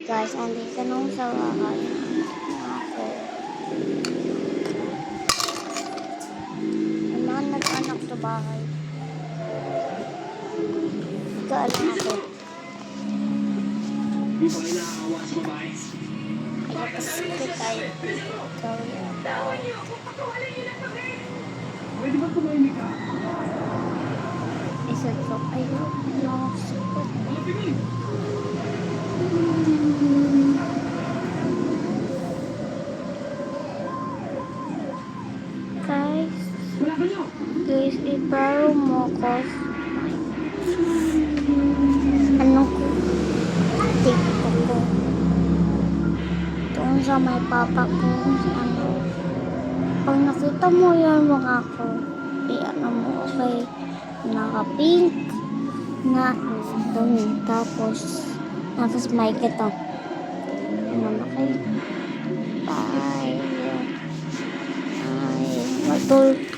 Guys, andito nung sa bahay ako. May mga nag-anak sa bahay. Ika-alam ako. Di ba inaawa sa babae? Ayaw kasi tayo. Gawin ako. Pwede ba tumahimik ka? Isa ko. Ayaw. Nakasipot. Malapigin! Guys. Wala ka niyo! Guys, iparo mo ko. Ano ko? TikTok ko. Doon sa may papa ko. Ano. Pag nakita mo yan mga ko, ano mo, okay, naka-pink na doon. Tapos may kita. Ano na kayo? Bye. Bye. Matul